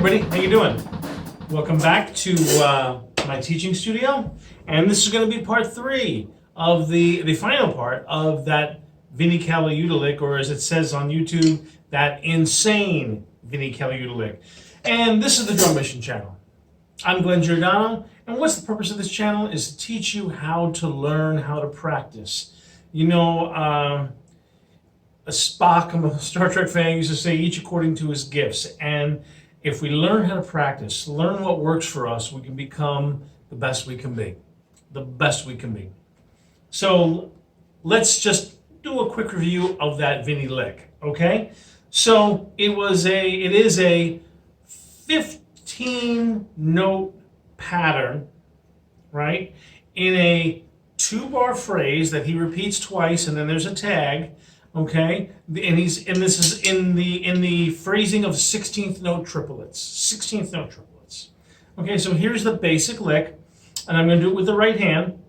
everybody, how you doing? Welcome back to my teaching studio, and this is going to be part 3 of the final part of that Vinnie Lick, or as it says on YouTube, that insane Vinnie Lick. And this is the Drum Mission channel. I'm Glenn Giordano, and what's the purpose of this channel is to teach you how to learn how to practice. You know, Spock, I'm a Star Trek fan, used to say each according to his gifts. And if we learn how to practice, learn what works for us, we can become the best we can be. The best we can be. So let's just do a quick review of that Vinnie Lick, okay? So it is a 15-note pattern, right? In a 2-bar phrase that he repeats twice, and then there's a tag. Okay, and this is in the phrasing of 16th note triplets. 16th note triplets. Okay, so here's the basic lick, and I'm going to do it with the right hand,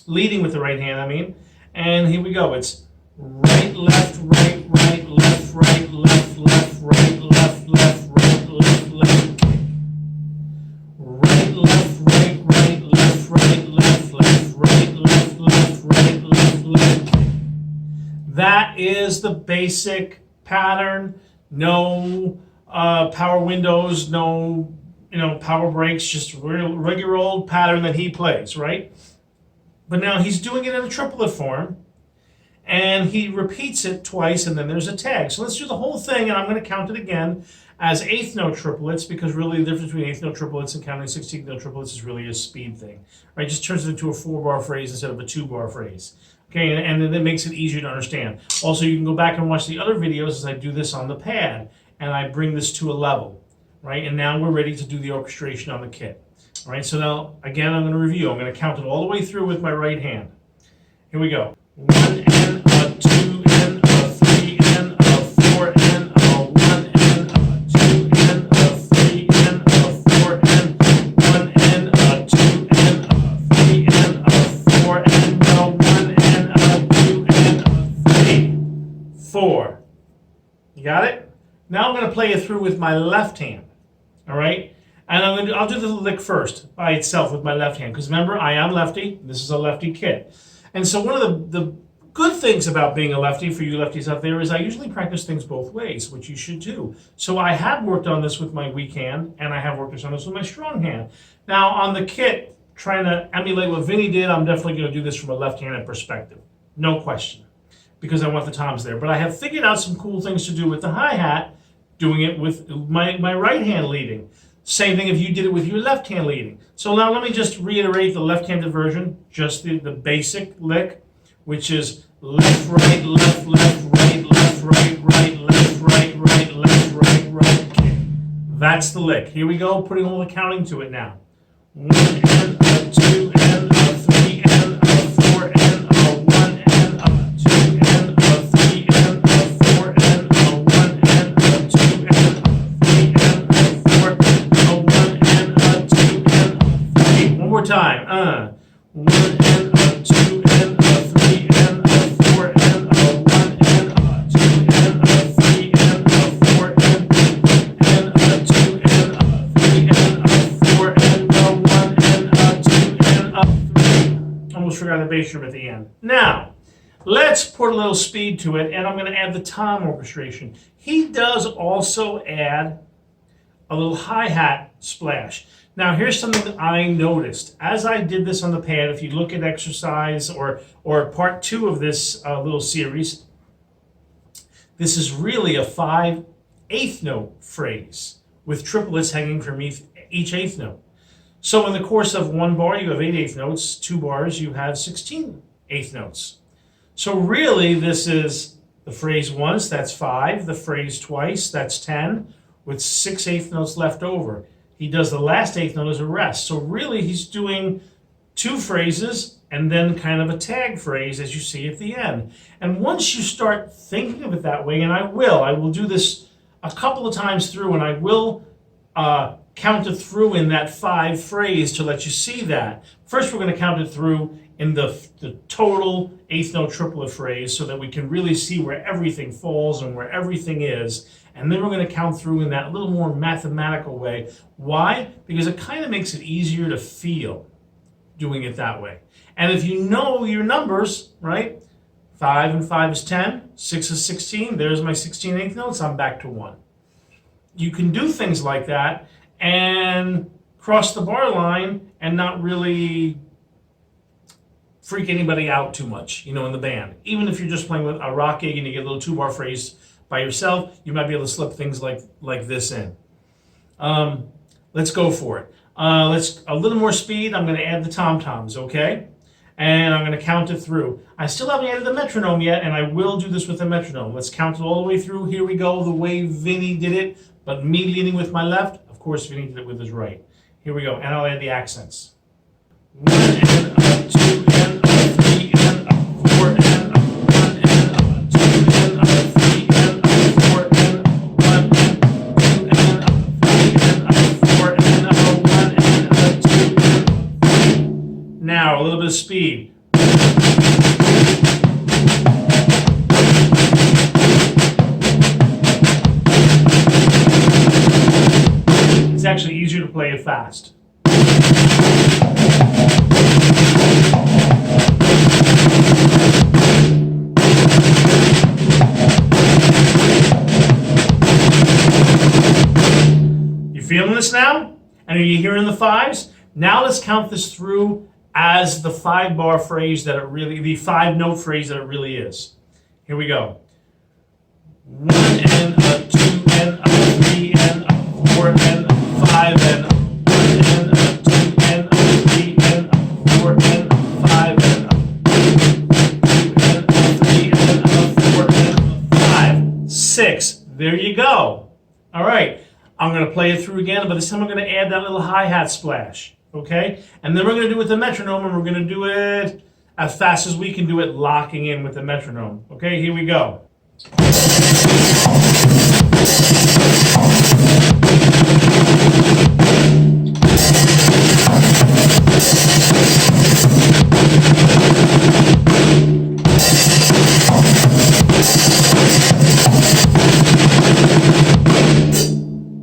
leading with the right hand, I mean. And here we go. It's right, left, right, right, left, right, left, left, right, left, left, right, left, left. Right, left, right, right, left, right, left, left, right, left, left, right, left, left. That is the basic pattern. No power windows, no power breaks, just regular old pattern that he plays, right? But now he's doing it in a triplet form, and he repeats it twice, and then there's a tag. So let's do the whole thing, and I'm going to count it again as 8th note triplets, because really the difference between 8th note triplets and counting 16th note triplets is really a speed thing, right? It just turns it into a 4-bar phrase instead of a 2-bar phrase. Okay, and then it makes it easier to understand. Also, you can go back and watch the other videos as I do this on the pad, and I bring this to a level, right? And now we're ready to do the orchestration on the kit. All right, so now, again, I'm going to review. I'm going to count it all the way through with my right hand. Here we go. 1 and a 2 and a 3 and a 4 and a 1 and a 2 and a 3 and a 4 and 1 and a 2 and a 3 and a 4 and a 1 and a 2 and a 3, 4. You got it? Now I'm going to play it through with my left hand. All right? And I'll do the lick first by itself with my left hand, because remember, I am lefty. This is a lefty kit. And so one of the good things about being a lefty for you lefties out there is I usually practice things both ways, which you should too. So I have worked on this with my weak hand, and I have worked on this with my strong hand. Now on the kit, trying to emulate what Vinnie did, I'm definitely going to do this from a left-handed perspective. No question, because I want the toms there. But I have figured out some cool things to do with the hi-hat, doing it with my right hand leading. Same thing if you did it with your left hand leading. So now let me just reiterate the left-handed version, just the basic lick, which is left, right, left, left, right, left, right, right, left, right, right, left, right, right. Okay. That's the lick. Here we go, putting all the counting to it now. 1 and a 2 and a 3 and a 4 and a 1 and a 2 and a 3 and a 4 and a 1 and a 2 and a 3 and a 4 a 1 and a 2 and a 3. One more time. 1 and a 2 and a 3 and a 4 and a 1 and a 2 and a 3 and a 4 and a 2 and a 3 and a 4 and a 1 and a 2 and a 3. Almost forgot the bass drum at the end. Now, let's put a little speed to it, and I'm going to add the tom orchestration. He does also add a little hi-hat splash. Now, here's something that I noticed. As I did this on the pad, if you look at exercise or part 2 of this little series, this is really a 5/8 note phrase with triplets hanging from each 8th note. So in the course of 1 bar, you have 8 8th notes. 2 bars, you have 16 8th notes. So really, this is the phrase once, that's 5. The phrase twice, that's 10, with 6 8th notes left over. He does the last 8th note as a rest. So really, he's doing 2 phrases and then kind of a tag phrase, as you see at the end. And once you start thinking of it that way, and I will do this a couple of times through, and I will count it through in that 5 phrase to let you see that. First, we're going to count it through in the total eighth note triplet phrase so that we can really see where everything falls and where everything is. And then we're going to count through in that little more mathematical way. Why? Because it kind of makes it easier to feel doing it that way. And if you know your numbers, right? 5 and 5 is 10, 6 is 16, there's my 16 eighth notes, I'm back to 1. You can do things like that and cross the bar line and not really freak anybody out too much, in the band. Even if you're just playing with a rock gig and you get a little 2-bar phrase by yourself, you might be able to slip things like this in. Let's go for it. Let's a little more speed. I'm going to add the tom-toms, okay? And I'm going to count it through. I still haven't added the metronome yet, and I will do this with the metronome. Let's count it all the way through. Here we go, the way Vinnie did it, but me leading with my left. Of course, Vinnie did it with his right. Here we go, and I'll add the accents. 1 and a 2 and a 3 and a 4 and a 1 and a 2 and a 3 and a 4 and a 1 and a 2 and a 3 and a 4 and a 1 and a 2 and a 3. Now, a little bit of speed. It's actually easier to play it fast. You feeling this now? And are you hearing the 5s? Now let's count this through as the 5-bar phrase that it really, the 5-note phrase that it really is. Here we go. 1 and a 2 and a 3 and a 4 and a 5 and a 1 and a 2 and a 3 and a 4 and a 5 and a 2 and a 3 and a 4 and a 5, 6. There you go. All right. I'm going to play it through again, but this time I'm going to add that little hi-hat splash. Okay? And then we're going to do it with the metronome, and we're going to do it as fast as we can do it, locking in with the metronome. Okay? Here we go.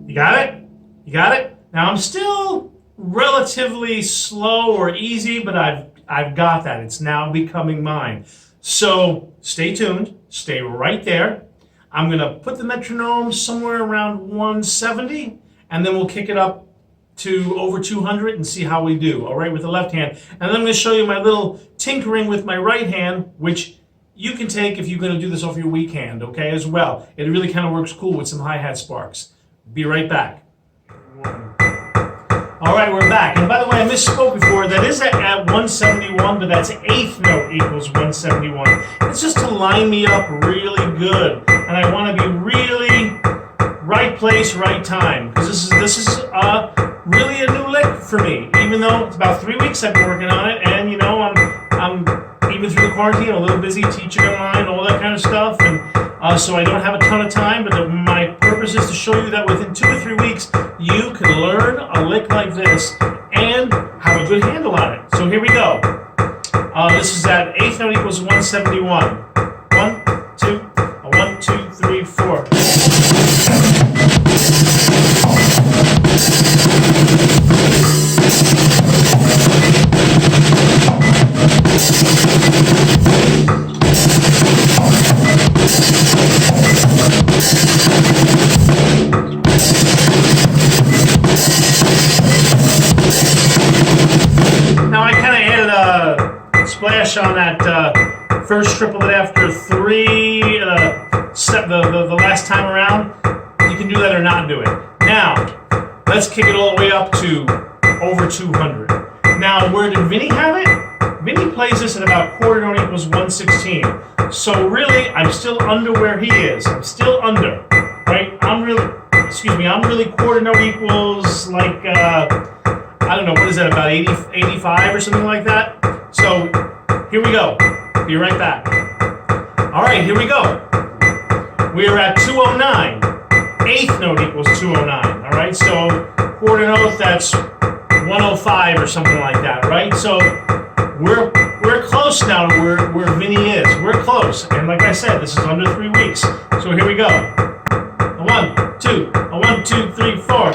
You got it? You got it? Now I'm still relatively slow or easy, but I've got that. It's now becoming mine. So stay tuned. Stay right there. I'm going to put the metronome somewhere around 170, and then we'll kick it up to over 200 and see how we do, all right, with the left hand. And then I'm going to show you my little tinkering with my right hand, which you can take if you're going to do this off your weak hand, okay, as well. It really kind of works cool with some hi-hat sparks. Be right back. All right, we're back. And by the way, I misspoke before. That is at 171, but that's eighth note equals 171. It's just to line me up really good. And I want to be really right place, right time. Because this is really a new lick for me. Even though it's about 3 weeks I've been working on it. And, I'm even through the quarantine, I'm a little busy teaching online, all that kind of stuff. And so I don't have a ton of time, but my purpose is to show you that within 2 to 3 weeks, you can learn a lick like this and have a good handle on it. So here we go. This is at eighth note equals 171. 1, 2, 1, 2, 3, 4. Splash on that first triplet after 3, the last time around. You can do that or not do it. Now, let's kick it all the way up to over 200. Now, where did Vinnie have it? Vinnie plays this at about quarter note equals 116. So really, I'm still under where he is. I'm still under, right? I'm really quarter note equals like, I don't know, what is that, about 80, 85 or something like that? So here we go. Be right back. All right, here we go. We are at 209. eighth note equals 209, all right? So quarter note, that's 105 or something like that, right? So we're close now to where Vinnie is. We're close, and like I said, this is under 3 weeks. So here we go. A 1, 2, a 1, 2, 3, 4.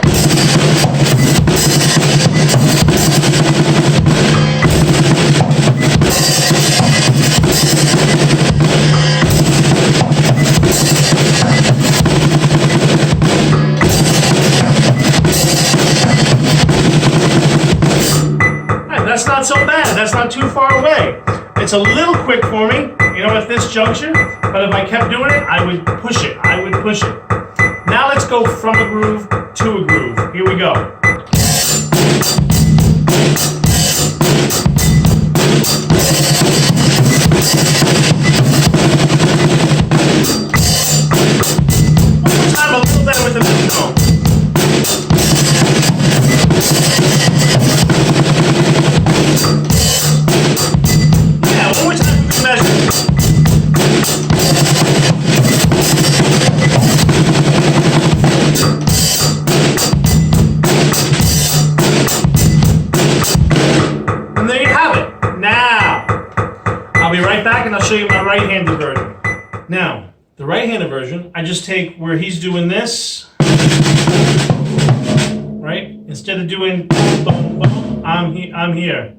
That's not so bad. That's not too far away. It's a little quick for me, you know, at this juncture, but if I kept doing it, I would push it. I would push it. Now let's go from a groove to a groove. Here we go. One more time, a little better with the metronome. And there you have it. Now, I'll be right back and I'll show you my right-handed version. Now, the right-handed version, I just take where he's doing this, right? Instead of doing boom, boom, I'm here.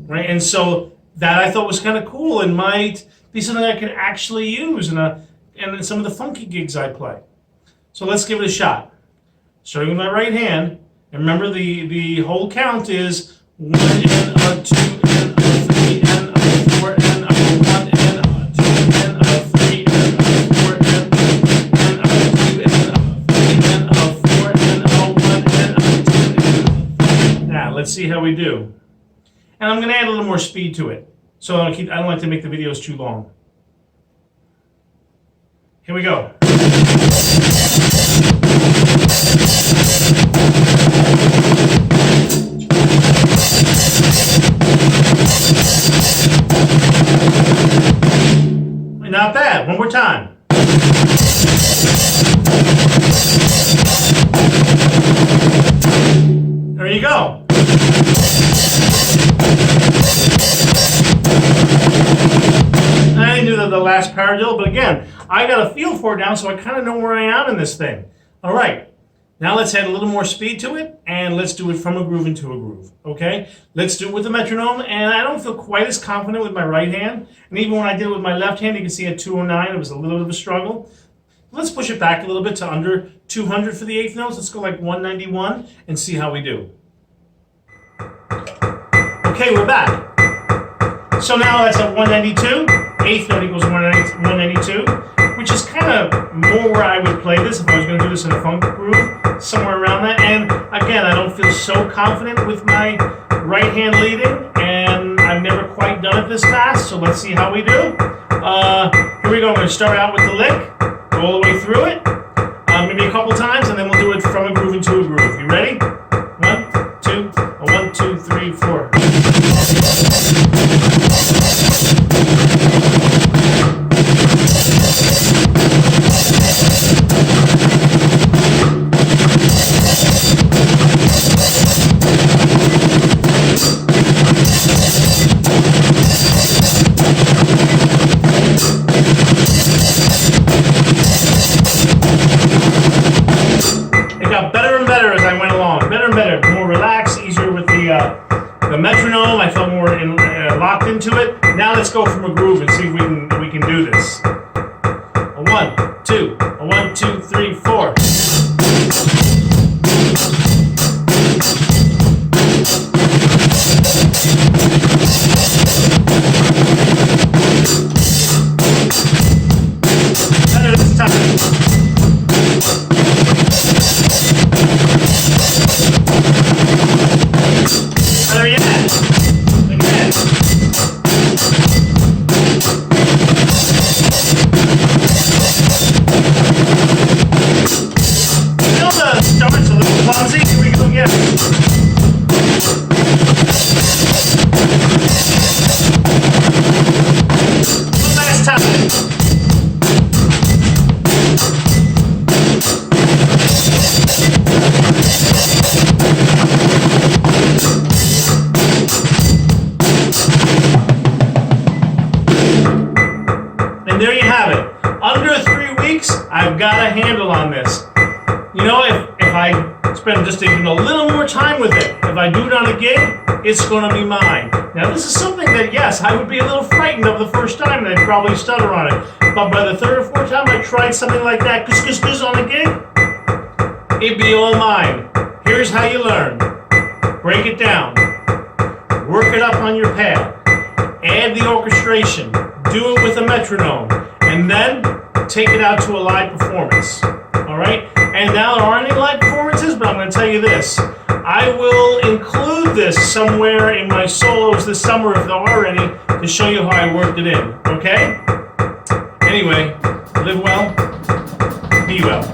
Right? And so that I thought was kind of cool and might be something I could actually use in some of the funky gigs I play. So let's give it a shot. Starting with my right hand, and remember the whole count is 1 and a 2 and a 3 and a 4 and a 1 and a 2 and a 3 and a 4 and a 2 and a 3 and a 4 and a 1 and a 2 and a 3. Now let's see how we do. And I'm going to add a little more speed to it. So I don't like to make the videos too long. Here we go. Not bad. One more time. There you go. I knew that the last paradiddle, but again, I got a feel for it now, so I kind of know where I am in this thing. All right. Now let's add a little more speed to it, and let's do it from a groove into a groove, okay? Let's do it with the metronome, and I don't feel quite as confident with my right hand. And even when I did it with my left hand, you can see at 209, it was a little bit of a struggle. Let's push it back a little bit to under 200 for the eighth notes. Let's go like 191 and see how we do. Okay, we're back. So now that's at 192. Eighth note equals 192, which is kind of more where I would play this if I was going to do this in a funk groove, somewhere around that. And again, I don't feel so confident with my right hand leading, and I've never quite done it this fast, so let's see how we do. Here we go. I'm going to start out with the lick, go all the way through it, maybe a couple times, and then we'll do it from a groove into a groove. You ready? 1, 2, 1, 2, 3, 4. The metronome, I felt more locked into it. Now let's go from a groove and see if we can do this. A 1, 2, a 1, 2, 3, 4. Better this time. Better yet. Again. And there you have it. Under 3 weeks, I've got a handle on this. You know, if I spend just even a little more time with it, if I do it on a gig, it's going to be mine. Now, this is something that, yes, I would be a little frightened of the first time, and I'd probably stutter on it. But by the third or fourth time I tried something like that, on a gig, it'd be all mine. Here's how you learn. Break it down. Work it up on your pad. Add the orchestration. Do it with a metronome. And then take it out to a live performance. All right? And now there aren't any live performances, but I'm going to tell you this. I will include this somewhere in my solos this summer, if there are any, to show you how I worked it in. Okay? Anyway, live well, be well.